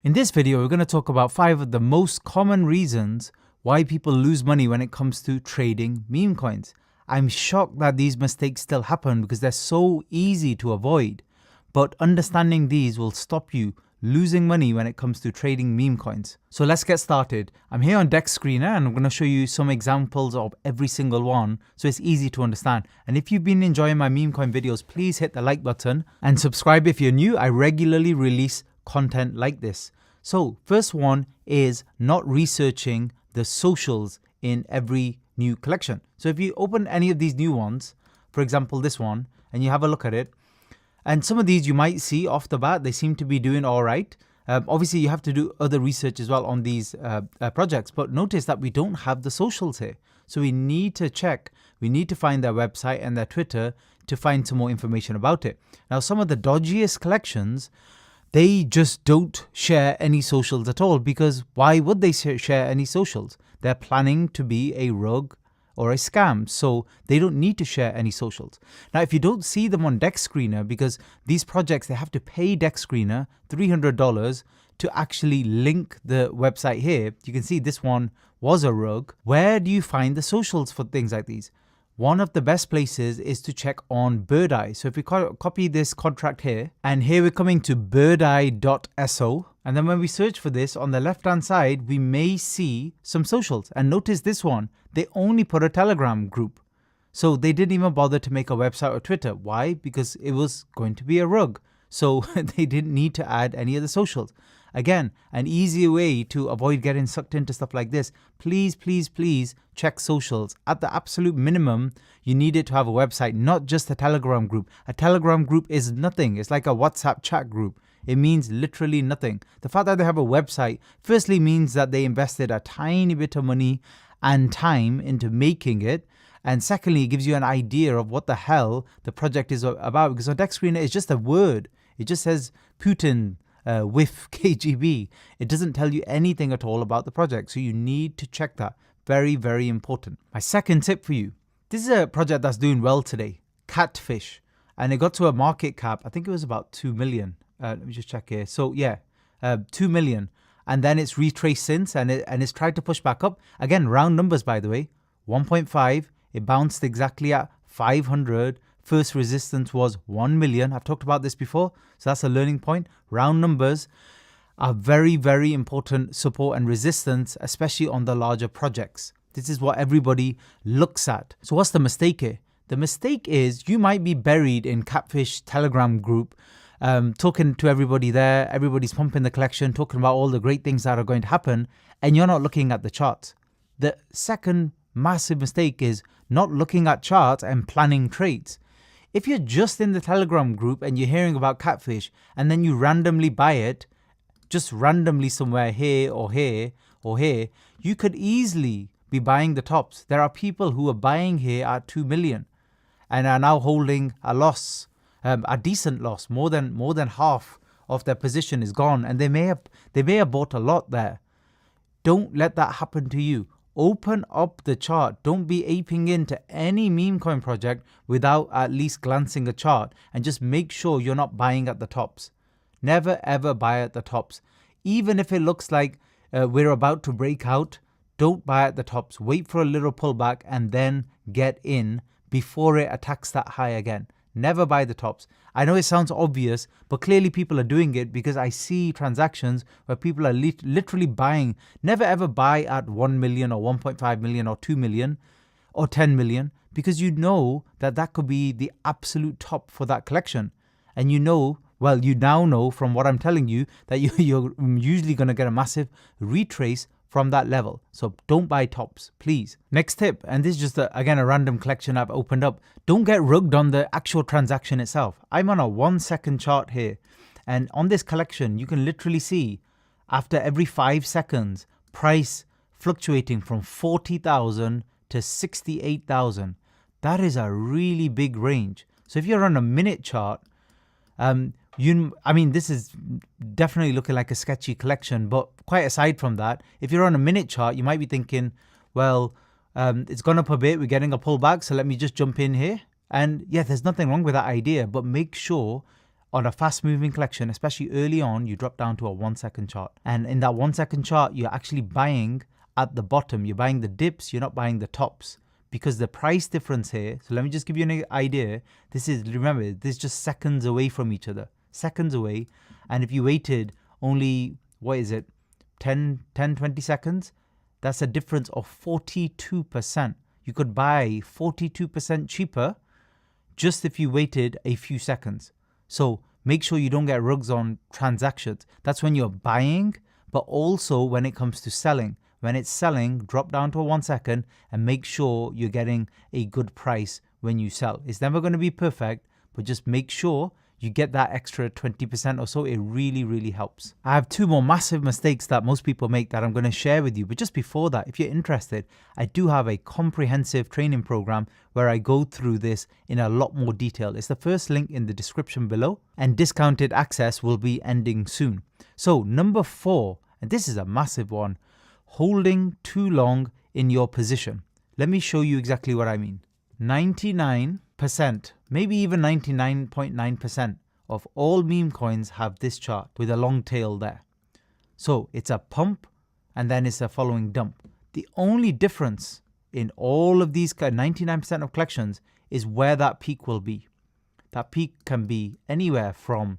In this video, we're going to talk about 5 of the most common reasons why people lose money when it comes to trading meme coins. I'm shocked that these mistakes still happen because they're so easy to avoid, but understanding these will stop you losing money when it comes to trading meme coins. So let's get started. I'm here on Dex Screener and I'm going to show you some examples of every single one so it's easy to understand. And if you've been enjoying my meme coin videos, please hit the like button and subscribe if you're new. I regularly release content like this. So first one is not researching the socials in every new collection. So if you open any of these new ones, for example this one, and you have a look at it, and some of these you might see off the bat, they seem to be doing all right. Obviously you have to do other research as well on these projects, but notice that we don't have the socials here. So we need to check, we need to find their website and their Twitter to find some more information about it. Now some of the dodgiest collections, they just don't share any socials at all, because why would they share any socials? They're planning to be a rug or a scam, so they don't need to share any socials. Now, if you don't see them on Dex Screener, because these projects, they have to pay Dex Screener $300 to actually link the website here. You can see this one was a rug. Where do you find the socials for things like these? One of the best places is to check on Birdeye. So if we copy this contract here, and here we're coming to birdeye.so, and then when we search for this on the left hand side, we may see some socials. And notice this one, they only put a Telegram group. So they didn't even bother to make a website or Twitter. Why? Because it was going to be a rug. So they didn't need to add any of the socials. Again, an easier way to avoid getting sucked into stuff like this, please check socials. At the absolute minimum, you need it to have a website, not just a Telegram group. A Telegram group is nothing. It's like a WhatsApp chat group. It means literally nothing. The fact that they have a website firstly means that they invested a tiny bit of money and time into making it. And secondly, it gives you an idea of what the hell the project is about, because on Dex Screener is just a word. It just says Putin with KGB. It doesn't tell you anything at all about the project. So you need to check that. Very, very important. My second tip for you. This is a project that's doing well today. Catfish. And it got to a market cap. I think it was about 2 million. Let me just check here. So yeah, 2 million. And then it's retraced since and it's tried to push back up. Again, round numbers, by the way. 1.5. It bounced exactly at 500. First resistance was 1 million. I've talked about this before, so that's a learning point. Round numbers are very, very important support and resistance, especially on the larger projects. This is what everybody looks at. So what's the mistake here? The mistake is you might be buried in Catfish Telegram group, talking to everybody there. Everybody's pumping the collection, talking about all the great things that are going to happen, and you're not looking at the charts. The second massive mistake is not looking at charts and planning trades. If you're just in the Telegram group and you're hearing about Catfish and then you randomly buy it, just randomly somewhere here or here or here, you could easily be buying the tops. There are people who are buying here at 2 million and are now holding a loss, a decent loss. More than half of their position is gone, and they may have bought a lot there. Don't let that happen to you. Open up the chart. Don't be aping into any meme coin project without at least glancing a chart, and just make sure you're not buying at the tops. Never ever buy at the tops. Even if it looks like we're about to break out, don't buy at the tops. Wait for a little pullback and then get in before it attacks that high again. Never buy the tops. I know it sounds obvious, but clearly people are doing it because I see transactions where people are literally buying. Never ever buy at 1 million or 1.5 million or 2 million or 10 million, because you know that that could be the absolute top for that collection. And you know, well, you now know from what I'm telling you that you're usually going to get a massive retrace from that level. So don't buy tops, please. Next tip, and this is just again a random collection I've opened up. Don't get rugged on the actual transaction itself. I'm on a 1 second chart here, and on this collection you can literally see after every 5 seconds price fluctuating from 40,000 to 68,000. That is a really big range. So if you're on a minute chart, this is definitely looking like a sketchy collection, but quite aside from that, if you're on a minute chart, you might be thinking, well, it's gone up a bit, we're getting a pullback, so let me just jump in here. And yeah, there's nothing wrong with that idea, but make sure On a fast moving collection, especially early on, you drop down to a 1 second chart. And in that 1 second chart, you're actually buying at the bottom. You're buying the dips, you're not buying the tops. Because the price difference here, so let me just give you an idea. Remember, this is just seconds away from each other. Seconds away. And if you waited only, 10, 20 seconds? That's a difference of 42%. You could buy 42% cheaper just if you waited a few seconds. So make sure you don't get rugs on transactions. That's when you're buying, but also when it comes to selling. When it's selling, drop down to a 1 second and make sure you're getting a good price when you sell. It's never going to be perfect, but just make sure you get that extra 20% or so. It really, really helps. I have 2 more massive mistakes that most people make that I'm going to share with you. But just before that, if you're interested, I do have a comprehensive training program where I go through this in a lot more detail. It's the first link in the description below, and discounted access will be ending soon. So number 4, and this is a massive one, holding too long in your position. Let me show you exactly what I mean. 99%, maybe even 99.9% of all meme coins have this chart with a long tail there. So it's a pump and then it's a following dump. The only difference in all of these 99% of collections is where that peak will be. That peak can be anywhere from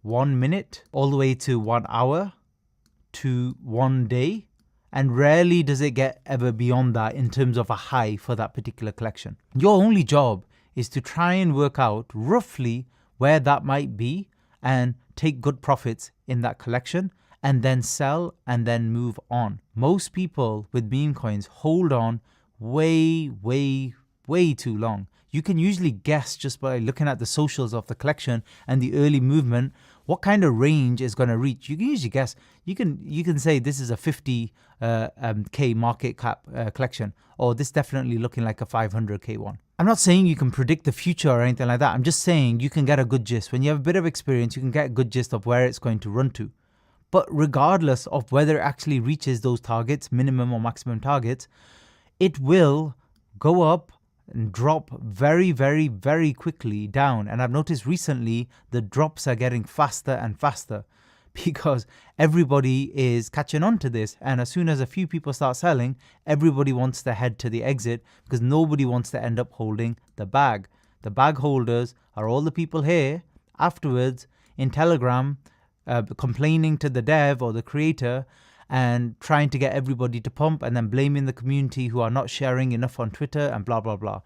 1 minute all the way to 1 hour to 1 day. And rarely does it get ever beyond that in terms of a high for that particular collection. Your only job is to try and work out roughly where that might be and take good profits in that collection and then sell and then move on. Most people with meme coins hold on way too long. You can usually guess just by looking at the socials of the collection and the early movement what kind of range is going to reach. You can usually guess. You can say this is a 50k market cap collection, or this definitely looking like a 500k one. I'm not saying you can predict the future or anything like that. I'm just saying you can get a good gist. When you have a bit of experience, you can get a good gist of where it's going to run to. But regardless of whether it actually reaches those targets, minimum or maximum targets, it will go up and drop very quickly down. And I've noticed recently the drops are getting faster and faster because everybody is catching on to this. And as soon as a few people start selling, everybody wants to head to the exit because nobody wants to end up holding the bag. The bag holders are all the people here afterwards in Telegram complaining to the dev or the creator and trying to get everybody to pump and then blaming the community who are not sharing enough on Twitter and blah, blah, blah.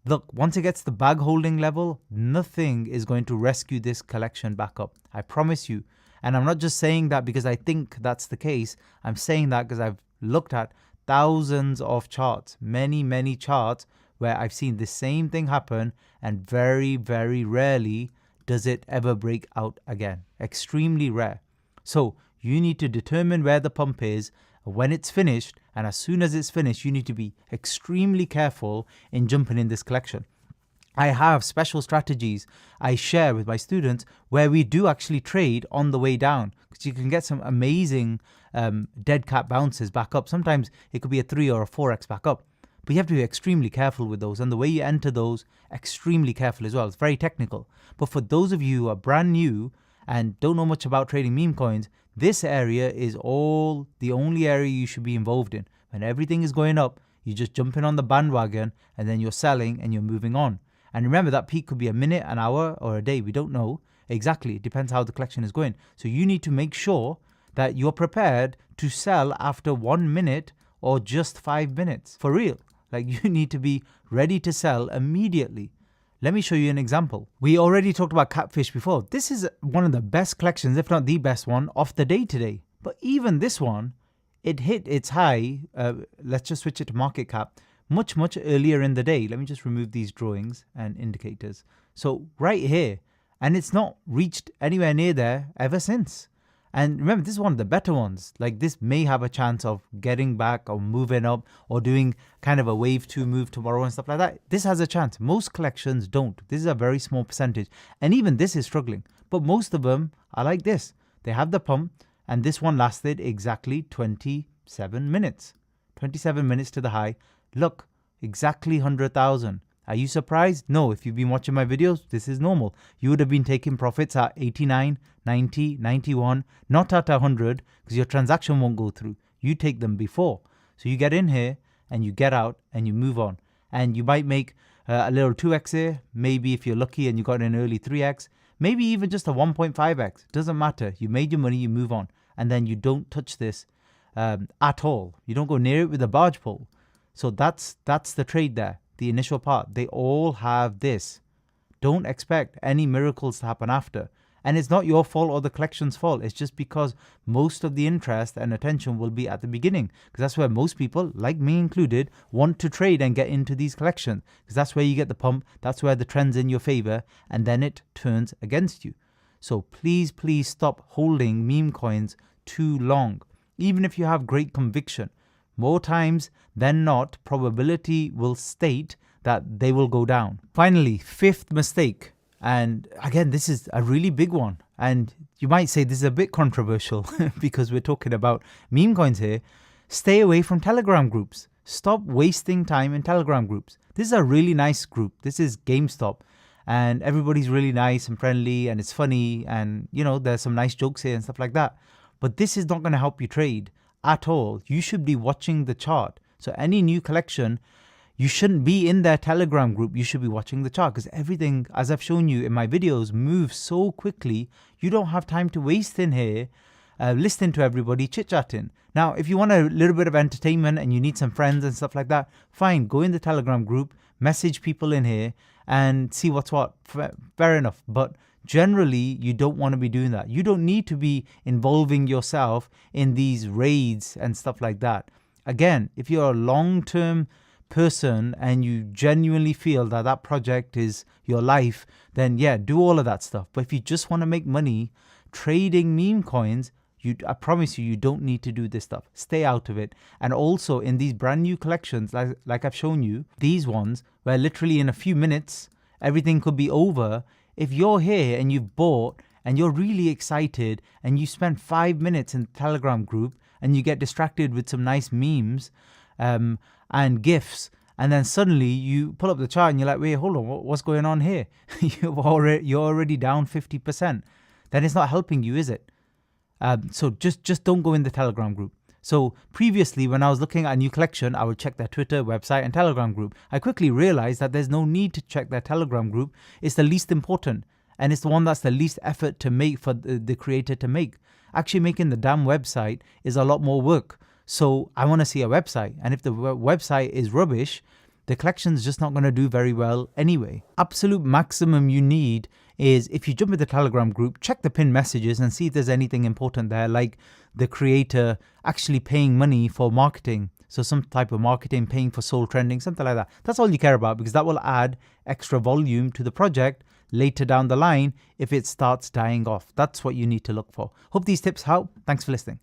Look, once it gets the bag holding level, nothing is going to rescue this collection back up. I promise you. And I'm not just saying that because I think that's the case. I'm saying that because I've looked at thousands of charts, many charts where I've seen the same thing happen and very rarely does it ever break out again. Extremely rare. So you need to determine where the pump is when it's finished, and as soon as it's finished, you need to be extremely careful in jumping in this collection. I have special strategies I share with my students where we do actually trade on the way down because you can get some amazing dead cat bounces back up. Sometimes it could be a 3 or a 4x back up, but you have to be extremely careful with those, and the way you enter those, extremely careful as well. It's very technical. But for those of you who are brand new and don't know much about trading meme coins, this area is the only area you should be involved in. When everything is going up, you just jump in on the bandwagon and then you're selling and you're moving on. And remember, that peak could be a minute, an hour, or a day. We don't know exactly. It depends how the collection is going. So you need to make sure that you're prepared to sell after 1 minute or just 5 minutes. For real. Like, you need to be ready to sell immediately. Let me show you an example. We already talked about Catfish before. This is one of the best collections, if not the best one, of the day today. But even this one, it hit its high. Let's just switch it to market cap. Much earlier in the day. Let me just remove these drawings and indicators. So right here, and it's not reached anywhere near there ever since. And remember, this is one of the better ones. Like, this may have a chance of getting back or moving up or doing kind of a wave 2 move tomorrow and stuff like that. This has a chance. Most collections don't. This is a very small percentage. And even this is struggling. But most of them are like this. They have the pump, and this one lasted exactly 27 minutes. 27 minutes to the high. Look, exactly 100,000. Are you surprised? No, if you've been watching my videos, this is normal. You would have been taking profits at 89, 90, 91, not at 100, because your transaction won't go through. You take them before. So you get in here and you get out and you move on. And you might make a little 2x here, maybe if you're lucky and you got an early 3x, maybe even just a 1.5x. Doesn't matter. You made your money, you move on. And then you don't touch this at all. You don't go near it with a barge pole. So that's the trade there, the initial part. They all have this. Don't expect any miracles to happen after. And it's not your fault or the collection's fault. It's just because most of the interest and attention will be at the beginning. Because that's where most people, like me included, want to trade and get into these collections. Because that's where you get the pump. That's where the trend's in your favor. And then it turns against you. So please, please stop holding meme coins too long. Even if you have great conviction. More times than not, probability will state that they will go down. Finally, fifth mistake. And again, this is a really big one. And you might say this is a bit controversial because we're talking about meme coins here. Stay away from Telegram groups. Stop wasting time in Telegram groups. This is a really nice group. This is GameStop. And everybody's really nice and friendly and it's funny. And, you know, there's some nice jokes here and stuff like that. But this is not going to help you trade at all. You should be watching the chart. So any new collection, you shouldn't be in their Telegram group. You should be watching the chart because everything, as I've shown you in my videos, moves so quickly. You don't have time to waste in here listening to everybody chit-chatting. Now, if you want a little bit of entertainment and you need some friends and stuff like that, fine, go in the Telegram group, message people in here and see what's what. Fair enough. But generally, you don't want to be doing that. You don't need to be involving yourself in these raids and stuff like that. Again, if you're a long-term person and you genuinely feel that that project is your life, then yeah, do all of that stuff. But if you just want to make money trading meme coins, I promise you, you don't need to do this stuff. Stay out of it. And also in these brand new collections, like I've shown you, these ones where literally in a few minutes, everything could be over. If you're here and you've bought and you're really excited and you spend 5 minutes in the Telegram group and you get distracted with some nice memes, and GIFs, and then suddenly you pull up the chart and you're like, wait, hold on, what's going on here? You're already down 50%. Then it's not helping you, is it? So just don't go in the Telegram group. So previously, when I was looking at a new collection, I would check their Twitter, website, and Telegram group. I quickly realized that there's no need to check their Telegram group. It's the least important, and it's the one that's the least effort to make for the creator to make. Actually, making the damn website is a lot more work. So I want to see a website. And if the website is rubbish, the collection's just not going to do very well anyway. Absolute maximum you need is if you jump in the Telegram group, check the pinned messages and see if there's anything important there, like the creator actually paying money for marketing. So some type of marketing, paying for soul trending, something like that. That's all you care about because that will add extra volume to the project later down the line if it starts dying off. That's what you need to look for. Hope these tips help. Thanks for listening.